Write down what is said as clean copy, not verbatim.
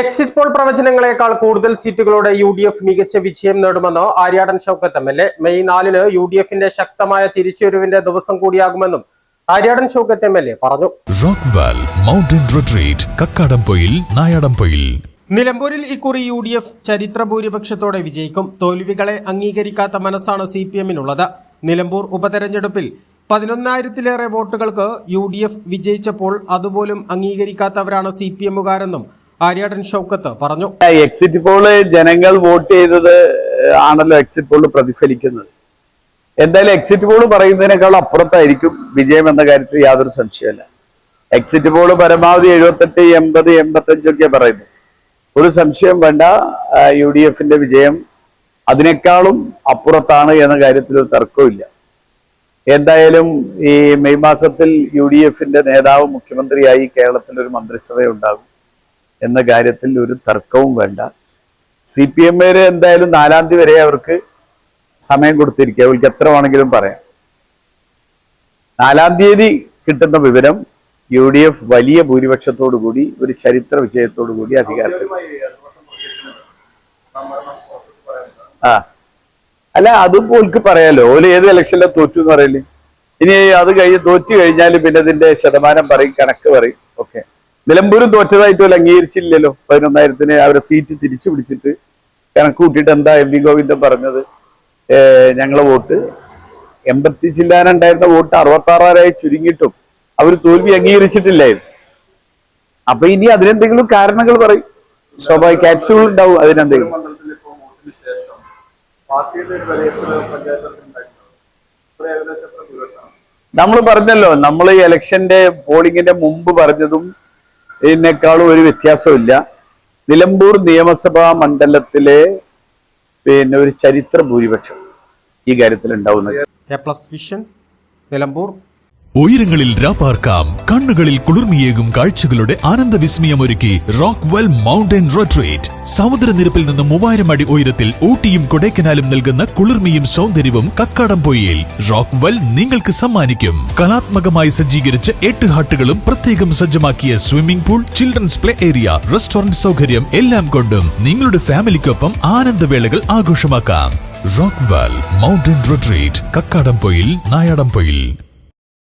Exit poll പ്രവചനങ്ങളെക്കാൾ കൂടുതൽ സീറ്റുകളോടെ UDF മികച്ച വിജയം നേടുമെന്ന് ആര്യാടൻ ഷൗക്കത്ത് MLA. മെയ് 4-ന് UDFന്റെ ശക്തമായ തിരിച്ചുവരവിന്റെ ദിവസം കൂടിയാകുമെന്നും ആര്യാടൻ ഷൗക്കത്ത് MLA പറഞ്ഞു. Rockwell Mountain Retreat Kakkadampoyil Nayadampoyil. നിലമ്പൂരിൽ ഇക്കുറി UDF ചരിത്ര ഭൂരിപക്ഷത്തോടെ വിജയിക്കും. തോൽവികളെ അംഗീകരിക്കാത്ത മനസ്സാണ് CPM-നുള്ളത്. നിലമ്പൂർ ഉപതെരഞ്ഞെടുപ്പിൽ 11,000-ലേറെ വോട്ടുകൾക്ക് UDF വിജയിച്ചപ്പോൾ അതുപോലും അംഗീകരിക്കാത്തവരാണ് CPM-കാരെന്നും ആര്യാടൻ ഷൗക്കത്ത് പറഞ്ഞു. എക്സിറ്റ് പോള് ജനങ്ങൾ വോട്ട് ചെയ്തത് ആണല്ലോ എക്സിറ്റ് പോള് പ്രതിഫലിക്കുന്നത്. എന്തായാലും എക്സിറ്റ് പോള് പറയുന്നതിനേക്കാൾ അപ്പുറത്തായിരിക്കും വിജയം എന്ന കാര്യത്തിൽ യാതൊരു സംശയമല്ല. എക്സിറ്റ് പോള് പരമാവധി 78, 80, 85 പറയുന്നത്. ഒരു സംശയം വേണ്ട, UDFന്റെ വിജയം അതിനേക്കാളും അപ്പുറത്താണ് എന്ന കാര്യത്തിൽ ഒരു തർക്കമില്ല. എന്തായാലും ഈ മെയ് മാസത്തിൽ UDFന്റെ നേതാവ് മുഖ്യമന്ത്രിയായി കേരളത്തിൽ ഒരു മന്ത്രിസഭ ഉണ്ടാകും എന്ന കാര്യത്തിൽ ഒരു തർക്കവും വേണ്ട. CPM എന്തായാലും 4-ാം തീയതി വരെ അവർക്ക് സമയം കൊടുത്തിരിക്കുക. അവർക്ക് എത്ര വേണമെങ്കിലും പറയാം. 4-ാം തീയതി കിട്ടുന്ന വിവരം UDF വലിയ ഭൂരിപക്ഷത്തോടു കൂടി ഒരു ചരിത്ര വിജയത്തോടു കൂടി അധികാരത്തിൽ. അല്ല, അതും ഓൽക്ക് പറയാലോ. ഓല് ഏത് ഇലക്ഷനിലെ തോറ്റു എന്ന് പറയല്. ഇനി അത് തോറ്റു കഴിഞ്ഞാൽ പിന്നെ അതിന്റെ ശതമാനം പറയും, കണക്ക് പറയും. ഓക്കെ, നിലമ്പൂരും തോറ്റതായിട്ട് പോലും അംഗീകരിച്ചില്ലല്ലോ. 11,000-ന് അവരെ സീറ്റ് തിരിച്ചു പിടിച്ചിട്ട് കണക്ക് കൂട്ടിയിട്ട് എന്താ MV ഗോവിന്ദൻ പറഞ്ഞത്? ഞങ്ങളെ വോട്ട് 80 ചില്ലാനുണ്ടായിരുന്ന വോട്ട് 66,000 ചുരുങ്ങിയിട്ടും അവർ തോൽവി അംഗീകരിച്ചിട്ടില്ലായിരുന്നു. അപ്പൊ ഇനി അതിനെന്തെങ്കിലും കാരണങ്ങൾ പറയും, സ്വാഭാവിക ക്യാപ്സ്യൂൾ ഉണ്ടാവും അതിനെന്തെങ്കിലും. നമ്മൾ പറഞ്ഞല്ലോ, നമ്മൾ ഈ ഇലക്ഷന്റെ പോളിംഗിന്റെ മുമ്പ് പറഞ്ഞതും ഇതിനേക്കാളും ഒരു വ്യത്യാസമില്ല. നിലമ്പൂർ നിയമസഭാ മണ്ഡലത്തിലെ ഒരു ചരിത്ര ഭൂരിപക്ഷം ഈ കാര്യത്തിൽ ഉണ്ടാവുന്നത്. നിലമ്പൂർ ഉയരങ്ങളിൽ രാപ്പാർക്കാം, കണ്ണുകളിൽ കുളിർമിയേകും കാഴ്ചകളുടെ ആനന്ദവിസ്മയമൊരുക്കി റോക്ക്വെൽ മൗണ്ടൻ റിട്രീറ്റ്. സമുദ്രനിരപ്പിൽ നിന്ന് 3000 അടി ഉയരത്തിൽ ഊട്ടിയും കൊടൈക്കനാലും നൽകുന്ന കുളിർമയും സൗന്ദര്യവും കക്കാടംപൊയിൽ റോക്ക്വെൽ നിങ്ങൾക്ക് സമ്മാനിക്കും. കലാത്മകമായി സജ്ജീകരിച്ച 8 ഹട്ടുകളും പ്രത്യേകം സജ്ജമാക്കിയ swimming pool, children's play area, restaurant സൗകര്യം എല്ലാം കൊണ്ടും നിങ്ങളുടെ ഫാമിലിക്കൊപ്പം ആനന്ദവേളകൾ ആഘോഷമാക്കാം. Rockwell Mountain Retreat Kakkadampoyil Nayadampoyil.